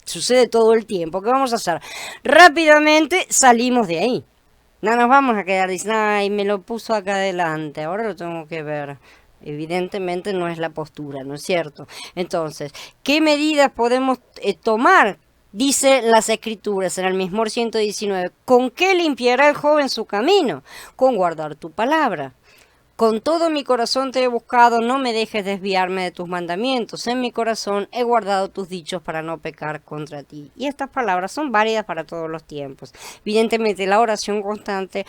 Sucede todo el tiempo, ¿qué vamos a hacer? Rápidamente salimos de ahí. No nos vamos a quedar diciendo, ay, me lo puso acá adelante, ahora lo tengo que ver. Evidentemente no es la postura, ¿no es cierto? Entonces, ¿qué medidas podemos tomar? Dice las escrituras en el Mismor 119, ¿con qué limpiará el joven su camino? Con guardar tu palabra. Con todo mi corazón te he buscado, no me dejes desviarme de tus mandamientos. En mi corazón he guardado tus dichos para no pecar contra ti. Y estas palabras son válidas para todos los tiempos. Evidentemente la oración constante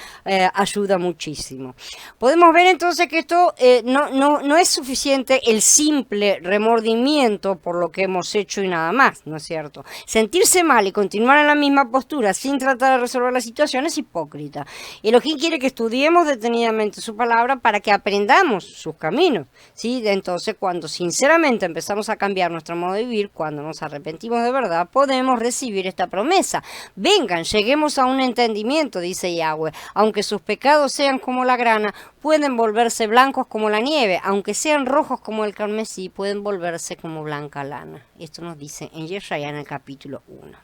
ayuda muchísimo. Podemos ver entonces que esto no es suficiente el simple remordimiento por lo que hemos hecho y nada más, ¿no es cierto? Sentirse mal y continuar en la misma postura sin tratar de resolver la situación es hipócrita. Elohim quiere que estudiemos detenidamente su palabra para que aprendamos sus caminos, ¿sí? Entonces, cuando sinceramente empezamos a cambiar nuestro modo de vivir, cuando nos arrepentimos de verdad, podemos recibir esta promesa. Vengan, lleguemos a un entendimiento, dice Yahweh. Aunque sus pecados sean como la grana, pueden volverse blancos como la nieve. Aunque sean rojos como el carmesí, pueden volverse como blanca lana. Esto nos dice en Yeshaya en el capítulo 1.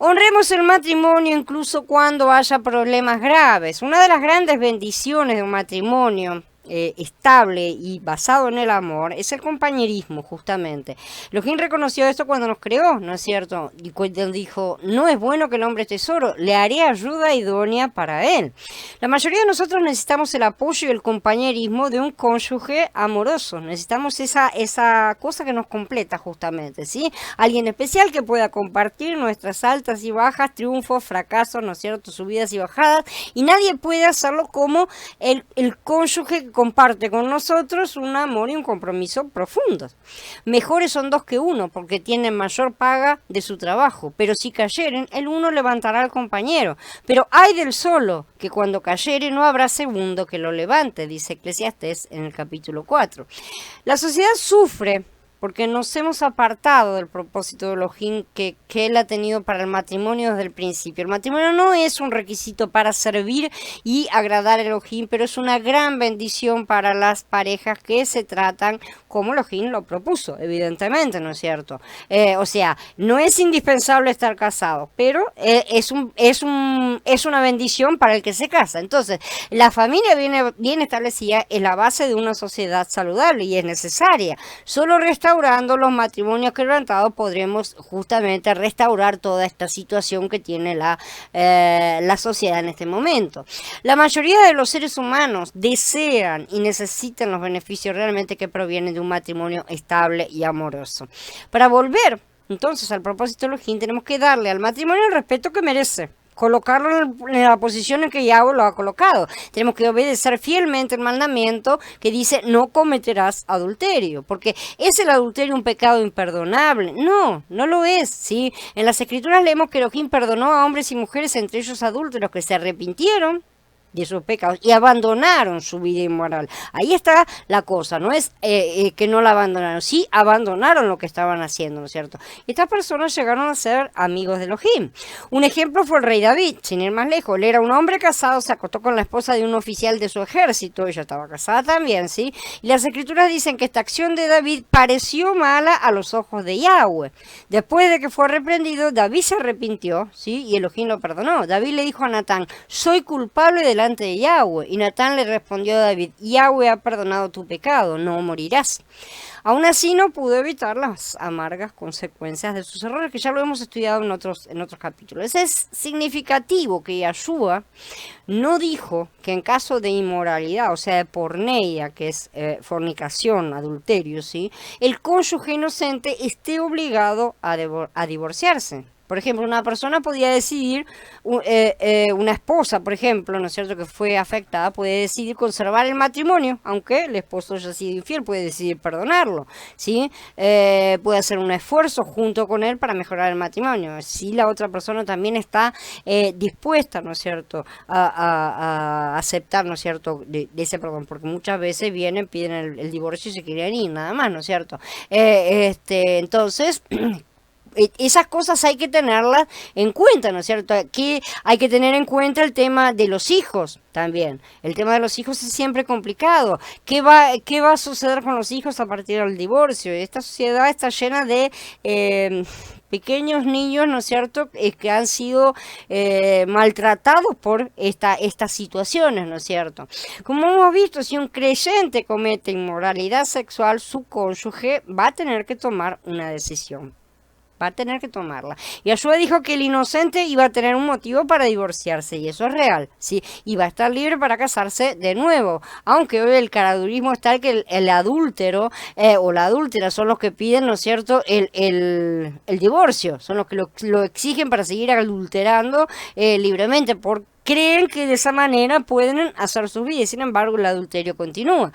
Honremos el matrimonio incluso cuando haya problemas graves. Una de las grandes bendiciones de un matrimonio estable y basado en el amor es el compañerismo, justamente. Elohim reconoció esto cuando nos creó, ¿no es cierto? Y cuando dijo, no es bueno que el hombre esté solo, le haré ayuda idónea para él. La mayoría de nosotros necesitamos el apoyo y el compañerismo de un cónyuge amoroso. Necesitamos esa cosa que nos completa, justamente, ¿sí? Alguien especial que pueda compartir nuestras altas y bajas, triunfos, fracasos, ¿no es cierto? Subidas y bajadas, y nadie puede hacerlo como el cónyuge que comparte con nosotros un amor y un compromiso profundos. Mejores son dos que uno, porque tienen mayor paga de su trabajo, pero si cayeren, el uno levantará al compañero. Pero hay del solo, que cuando cayere no habrá segundo que lo levante, dice Eclesiastés en el capítulo 4. La sociedad sufre porque nos hemos apartado del propósito de Elohim que él ha tenido para el matrimonio desde el principio. El matrimonio no es un requisito para servir y agradar a Elohim, pero es una gran bendición para las parejas que se tratan como Elohim lo propuso, evidentemente, ¿no es cierto? O sea, no es indispensable estar casado, pero es una bendición para el que se casa. Entonces, la familia bien establecida es la base de una sociedad saludable y es necesaria. Solo restaurando los matrimonios quebrantados podremos justamente restaurar toda esta situación que tiene la sociedad en este momento. La mayoría de los seres humanos desean y necesitan los beneficios realmente que provienen de un matrimonio estable y amoroso. Para volver entonces al propósito de Elohim, tenemos que darle al matrimonio el respeto que merece. Colocarlo en la posición en que Yahweh lo ha colocado. Tenemos que obedecer fielmente el mandamiento que dice no cometerás adulterio, porque ¿es el adulterio un pecado imperdonable? No lo es, ¿sí? En las escrituras leemos que Elohim perdonó a hombres y mujeres, entre ellos adúlteros, que se arrepintieron de esos pecados y abandonaron su vida inmoral. Ahí está la cosa, no es que no la abandonaron, sí abandonaron lo que estaban haciendo, ¿no es cierto? Estas personas llegaron a ser amigos de Elohim. Un ejemplo fue el rey David, sin ir más lejos. Él era un hombre casado, se acostó con la esposa de un oficial de su ejército, ella estaba casada también, ¿sí? Y las escrituras dicen que esta acción de David pareció mala a los ojos de Yahweh. Después de que fue reprendido, David se arrepintió, ¿sí? Y Elohim lo perdonó. David le dijo a Natán, soy culpable delante de Yahweh. Y Natán le respondió a David, Yahweh ha perdonado tu pecado, no morirás. Aún así no pudo evitar las amargas consecuencias de sus errores, que ya lo hemos estudiado en otros capítulos. Es significativo que Yahshua no dijo que en caso de inmoralidad, o sea, de porneia, que es fornicación, adulterio, ¿sí? El cónyuge inocente esté obligado a divorciarse. Por ejemplo, una persona podía decidir, una esposa, por ejemplo, ¿no es cierto?, que fue afectada, puede decidir conservar el matrimonio, aunque el esposo haya sido infiel, puede decidir perdonarlo, ¿sí? Puede hacer un esfuerzo junto con él para mejorar el matrimonio. Si la otra persona también está dispuesta, ¿no es cierto?, a aceptar, ¿no es cierto?, de ese perdón, porque muchas veces vienen, piden el divorcio y se quieren ir, nada más, ¿no es cierto? Entonces... esas cosas hay que tenerlas en cuenta, ¿no es cierto? Que hay que tener en cuenta el tema de los hijos también. El tema de los hijos es siempre complicado. ¿Qué va a suceder con los hijos a partir del divorcio? Esta sociedad está llena de pequeños niños, ¿no es cierto?, que han sido maltratados por estas situaciones, ¿no es cierto? Como hemos visto, si un creyente comete inmoralidad sexual, su cónyuge va a tener que tomar una decisión. Va a tener que tomarla. Yahshua dijo que el inocente iba a tener un motivo para divorciarse, y eso es real, ¿sí? Y va a estar libre para casarse de nuevo. Aunque hoy el caradurismo está que el adúltero o la adúltera son los que piden, ¿no es cierto?, el divorcio. Son los que lo exigen para seguir adulterando libremente, creen que de esa manera pueden hacer sus vidas, sin embargo el adulterio continúa.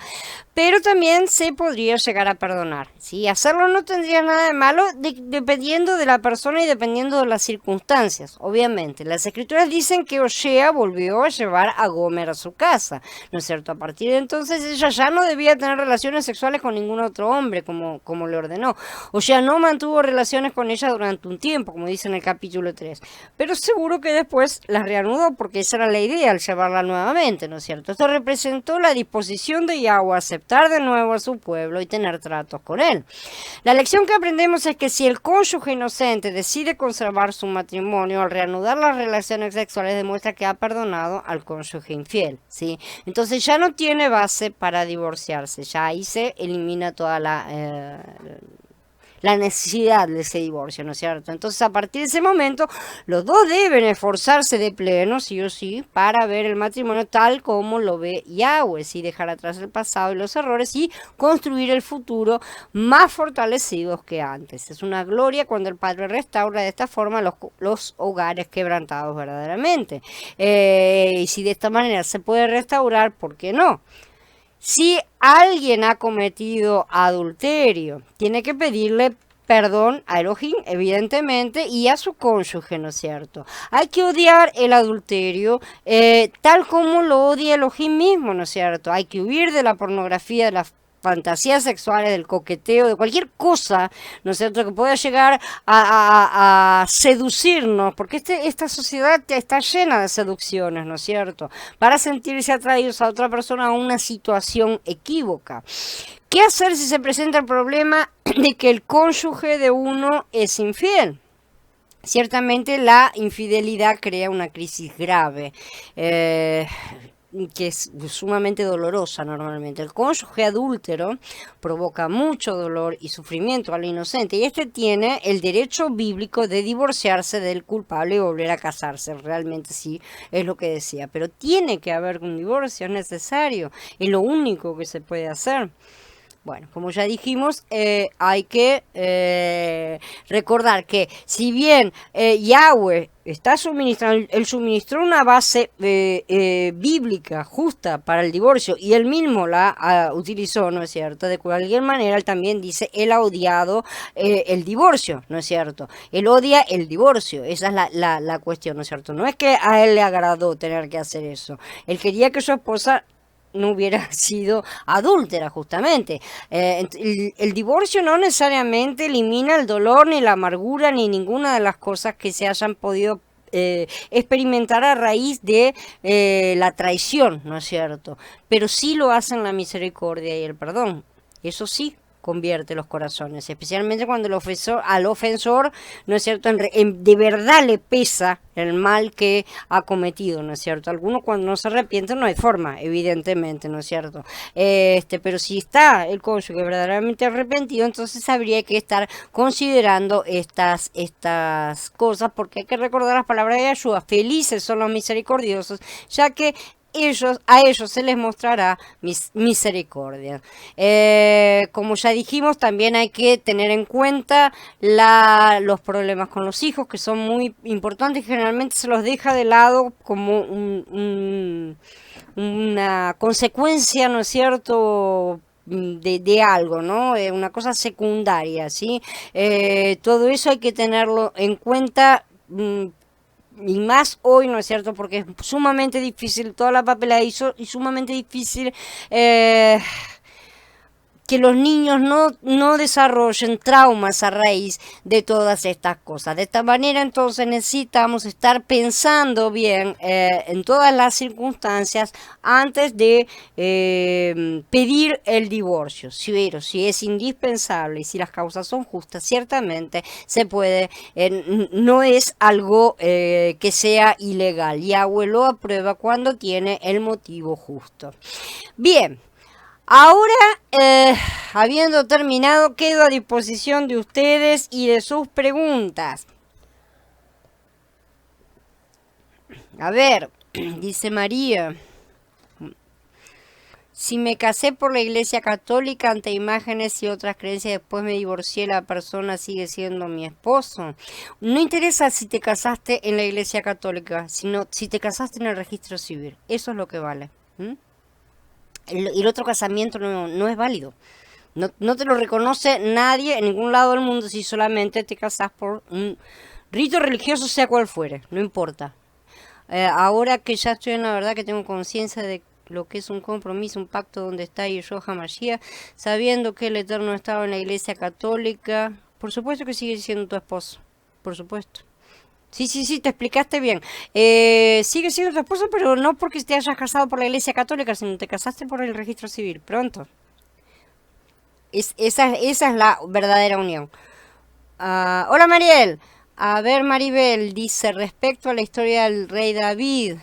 Pero también se podría llegar a perdonar, ¿sí? Hacerlo no tendría nada de malo dependiendo de la persona y dependiendo de las circunstancias, obviamente. Las escrituras dicen que Oshea volvió a llevar a Gomer a su casa, ¿no es cierto? A partir de entonces ella ya no debía tener relaciones sexuales con ningún otro hombre, como le ordenó. Oshea no mantuvo relaciones con ella durante un tiempo, como dice en el capítulo 3, pero seguro que después las reanudó porque esa era la idea al llevarla nuevamente, ¿no es cierto? Esto representó la disposición de Yahweh a aceptar de nuevo a su pueblo y tener tratos con él. La lección que aprendemos es que si el cónyuge inocente decide conservar su matrimonio, al reanudar las relaciones sexuales demuestra que ha perdonado al cónyuge infiel, ¿sí? Entonces ya no tiene base para divorciarse, ya ahí se elimina toda la necesidad de ese divorcio, ¿no es cierto? Entonces, a partir de ese momento, los dos deben esforzarse de pleno, sí o sí, para ver el matrimonio tal como lo ve Yahweh, sí, dejar atrás el pasado y los errores y construir el futuro más fortalecidos que antes. Es una gloria cuando el Padre restaura de esta forma los hogares quebrantados verdaderamente. Y si de esta manera se puede restaurar, ¿por qué no? Si alguien ha cometido adulterio, tiene que pedirle perdón a Elohim, evidentemente, y a su cónyuge, ¿no es cierto? Hay que odiar el adulterio tal como lo odia Elohim mismo, ¿no es cierto? Hay que huir de la pornografía, de la fantasías sexuales, del coqueteo, de cualquier cosa, ¿no es cierto?, que pueda llegar a seducirnos, porque esta sociedad está llena de seducciones, ¿no es cierto?, para sentirse atraídos a otra persona a una situación equívoca. ¿Qué hacer si se presenta el problema de que el cónyuge de uno es infiel? Ciertamente la infidelidad crea una crisis grave, que es sumamente dolorosa normalmente. El cónyuge adúltero provoca mucho dolor y sufrimiento al inocente, y este tiene el derecho bíblico de divorciarse del culpable y volver a casarse. Realmente sí, es lo que decía, pero tiene que haber un divorcio, es necesario, es lo único que se puede hacer. Bueno, como ya dijimos, hay que recordar que si bien Yahweh está suministrando, él suministró una base bíblica justa para el divorcio y él mismo la utilizó, ¿no es cierto? De cualquier manera, él también dice, él ha odiado el divorcio, ¿no es cierto? Él odia el divorcio, esa es la cuestión, ¿no es cierto? No es que a él le agradó tener que hacer eso, él quería que su esposa no hubiera sido adúltera justamente. El divorcio no necesariamente elimina el dolor ni la amargura ni ninguna de las cosas que se hayan podido experimentar a raíz de la traición, ¿no es cierto? Pero sí lo hacen la misericordia y el perdón. Eso sí convierte los corazones, especialmente cuando al ofensor, ¿no es cierto?, de verdad le pesa el mal que ha cometido, ¿no es cierto? Algunos cuando no se arrepienten no hay forma, evidentemente, ¿no es cierto? Pero si está el cónyuge verdaderamente arrepentido, entonces habría que estar considerando estas cosas, porque hay que recordar las palabras de Yeshua, felices son los misericordiosos, ya que a ellos se les mostrará misericordia. Como ya dijimos, también hay que tener en cuenta los problemas con los hijos, que son muy importantes, y generalmente se los deja de lado como una consecuencia, ¿no es cierto?, de algo, ¿no? Una cosa secundaria, ¿sí? Todo eso hay que tenerlo en cuenta. Y más hoy, ¿no es cierto? Porque es sumamente difícil, toda la papelada hizo y sumamente difícil que los niños no desarrollen traumas a raíz de todas estas cosas. De esta manera, entonces, necesitamos estar pensando bien en todas las circunstancias antes de pedir el divorcio. Pero si es indispensable y si las causas son justas, ciertamente se puede, no es algo que sea ilegal. Yahweh lo aprueba cuando tiene el motivo justo. Bien. Ahora, habiendo terminado, quedo a disposición de ustedes y de sus preguntas. A ver, dice María, si me casé por la Iglesia Católica ante imágenes y otras creencias, después me divorcié, la persona sigue siendo mi esposo. No interesa si te casaste en la Iglesia Católica, sino si te casaste en el registro civil. Eso es lo que vale. El otro casamiento no es válido. No te lo reconoce nadie en ningún lado del mundo si solamente te casas por un rito religioso, sea cual fuere, no importa. Ahora que ya estoy en la verdad, que tengo conciencia de lo que es un compromiso, un pacto donde está Yeshua HaMashiach, sabiendo que el Eterno estaba en la Iglesia Católica, por supuesto que sigue siendo tu esposo, por supuesto. Sí, te explicaste bien. Sigue siendo tu esposo, pero no porque te hayas casado por la Iglesia Católica, sino te casaste por el registro civil, pronto. Esa es la verdadera unión. Hola Mariel. A ver, Maribel dice, respecto a la historia del rey David,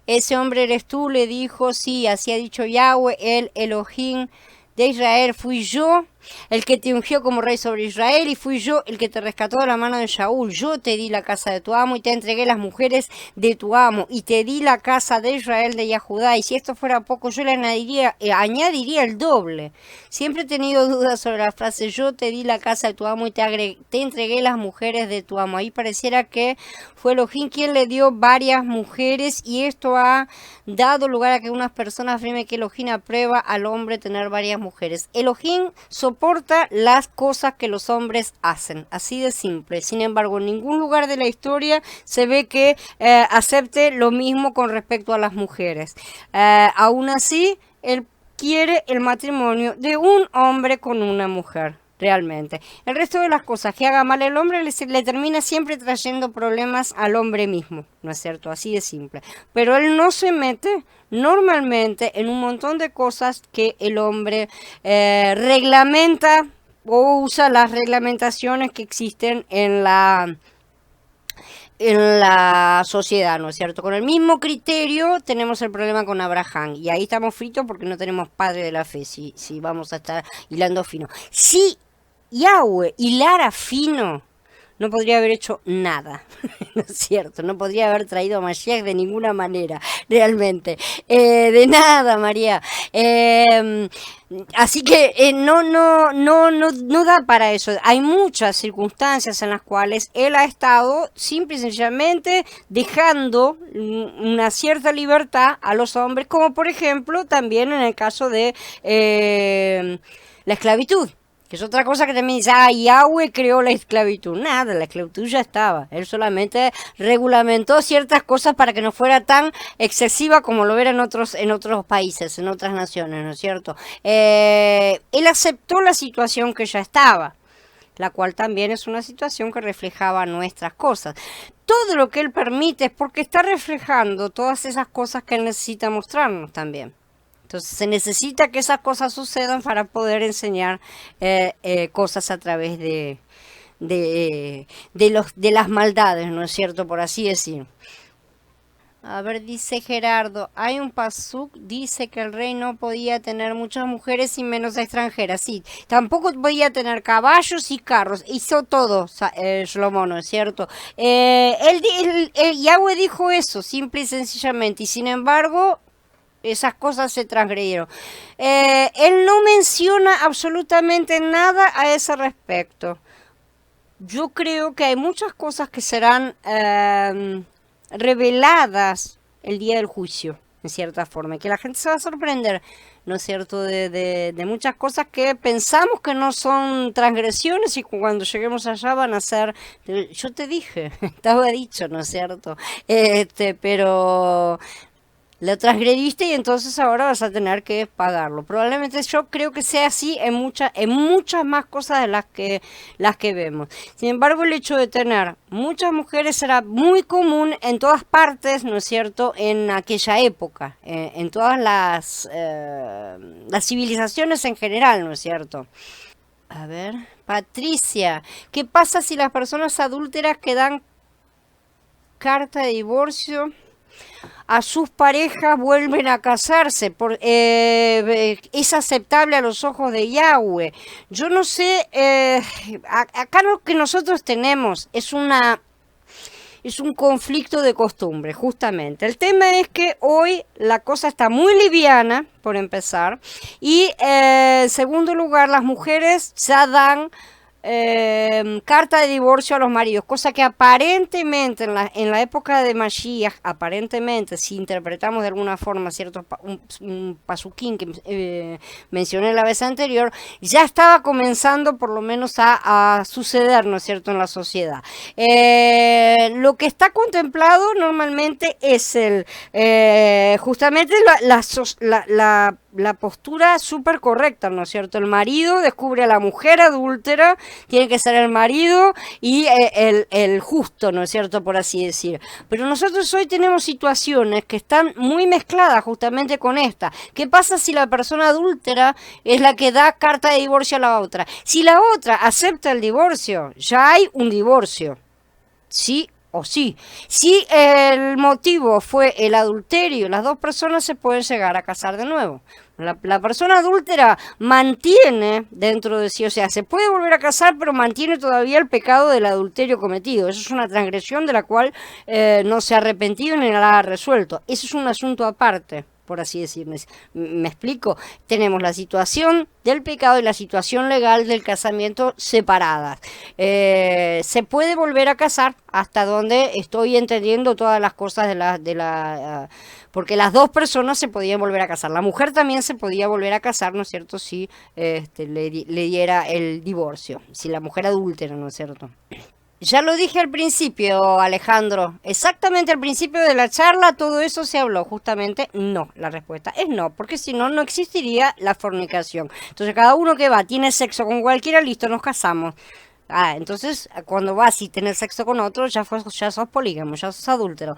ese hombre eres tú, le dijo, sí, así ha dicho Yahweh, el Elohim de Israel, fui yo el que te ungió como rey sobre Israel, y fui yo el que te rescató de la mano de Shaul. Yo te di la casa de tu amo y te entregué las mujeres de tu amo, y te di la casa de Israel de Yahudá, y si esto fuera poco, yo le añadiría el doble. Siempre he tenido dudas sobre la frase, yo te di la casa de tu amo y te entregué las mujeres de tu amo. Ahí pareciera que fue Elohim quien le dio varias mujeres, y esto ha dado lugar a que unas personas afirmen que Elohim aprueba al hombre tener varias mujeres. Elohim soporta las cosas que los hombres hacen, así de simple. Sin embargo, en ningún lugar de la historia se ve que acepte lo mismo con respecto a las mujeres. Aún así, él quiere el matrimonio de un hombre con una mujer. Realmente. El resto de las cosas que haga mal el hombre le termina siempre trayendo problemas al hombre mismo, ¿no es cierto? Así de simple. Pero él no se mete normalmente en un montón de cosas que el hombre reglamenta o usa las reglamentaciones que existen en la sociedad, ¿no es cierto? Con el mismo criterio tenemos el problema con Abraham, y ahí estamos fritos porque no tenemos padre de la fe, si vamos a estar hilando fino. Si Yahweh hilara fino no podría haber hecho nada, ¿no es cierto? No podría haber traído a Mashiach de ninguna manera, realmente. De nada, María. Así que no da para eso. Hay muchas circunstancias en las cuales él ha estado simple y sencillamente dejando una cierta libertad a los hombres, como por ejemplo también en el caso de la esclavitud. Que es otra cosa que también dice, Yahweh creó la esclavitud. Nada, la esclavitud ya estaba. Él solamente regulamentó ciertas cosas para que no fuera tan excesiva como lo era en otros países, en otras naciones, ¿no es cierto? Él aceptó la situación que ya estaba, la cual también es una situación que reflejaba nuestras cosas. Todo lo que él permite es porque está reflejando todas esas cosas que él necesita mostrarnos también. Entonces se necesita que esas cosas sucedan para poder enseñar cosas a través de las maldades, ¿no es cierto? Por así decir. A ver, dice Gerardo, hay un pasuk, dice que el rey no podía tener muchas mujeres y menos extranjeras. Sí, tampoco podía tener caballos y carros. Hizo todo, Shlomo, ¿no es cierto? Yahweh dijo eso, simple y sencillamente. Y sin embargo, esas cosas se transgredieron. Él no menciona absolutamente nada a ese respecto. Yo creo que hay muchas cosas que serán reveladas el día del juicio, en cierta forma, y que la gente se va a sorprender, ¿no es cierto?, de muchas cosas que pensamos que no son transgresiones y cuando lleguemos allá van a ser, yo te dije, estaba dicho, ¿no es cierto? Pero lo transgrediste y entonces ahora vas a tener que pagarlo. Probablemente yo creo que sea así en muchas más cosas de las que vemos. Sin embargo, el hecho de tener muchas mujeres era muy común en todas partes, ¿no es cierto?, en aquella época, en todas las civilizaciones en general, ¿no es cierto? A ver, Patricia, ¿qué pasa si las personas adúlteras que dan carta de divorcio a sus parejas vuelven a casarse? Es aceptable a los ojos de Yahweh? Yo no sé, acá lo que nosotros tenemos es un conflicto de costumbre, justamente. El tema es que hoy la cosa está muy liviana, por empezar, y en segundo lugar, las mujeres ya dan carta de divorcio a los maridos, cosa que aparentemente en la época de Mashiach, aparentemente, si interpretamos de alguna forma un pasuquín que mencioné la vez anterior, ya estaba comenzando por lo menos a suceder, ¿no es cierto?, en la sociedad. Lo que está contemplado normalmente es justamente la postura súper correcta, ¿no es cierto? El marido descubre a la mujer adúltera, tiene que ser el marido y el justo, ¿no es cierto?, por así decir. Pero nosotros hoy tenemos situaciones que están muy mezcladas justamente con esta. ¿Qué pasa si la persona adúltera es la que da carta de divorcio a la otra? Si la otra acepta el divorcio, ya hay un divorcio. Sí o sí. Si el motivo fue el adulterio, las dos personas se pueden llegar a casar de nuevo. La persona adúltera mantiene dentro de sí, o sea, se puede volver a casar, pero mantiene todavía el pecado del adulterio cometido. Eso es una transgresión de la cual no se ha arrepentido ni la ha resuelto. Eso es un asunto aparte, por así decirlo. ¿Me explico? Tenemos la situación del pecado y la situación legal del casamiento separadas. Se puede volver a casar, hasta donde estoy entendiendo todas las cosas porque las dos personas se podían volver a casar. La mujer también se podía volver a casar, ¿no es cierto?, si le diera el divorcio, si la mujer adúltera, ¿no es cierto? Ya lo dije al principio, Alejandro, exactamente al principio de la charla todo eso se habló, justamente no, la respuesta es no, porque si no, no existiría la fornicación. Entonces cada uno que va, tiene sexo con cualquiera, listo, nos casamos. Entonces cuando vas y tenés sexo con otro, ya sos polígamo, ya sos adúltero.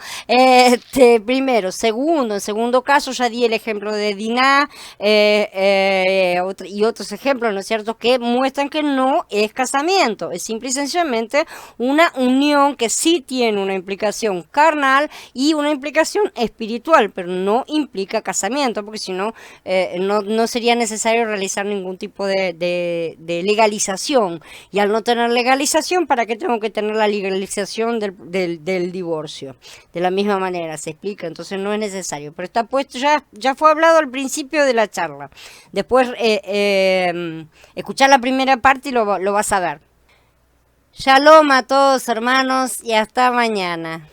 Primero. En segundo caso, ya di el ejemplo de Diná y otros ejemplos, ¿no es cierto?, que muestran que no es casamiento, es simple y sencillamente una unión que sí tiene una implicación carnal y una implicación espiritual, pero no implica casamiento, porque si no, no sería necesario realizar ningún tipo de legalización, y al no tener tener legalización, ¿para qué tengo que tener la legalización del divorcio? De la misma manera, se explica, entonces no es necesario. Pero está puesto, ya fue hablado al principio de la charla. Después, escuchar la primera parte y lo vas a ver. Shalom a todos, hermanos, y hasta mañana.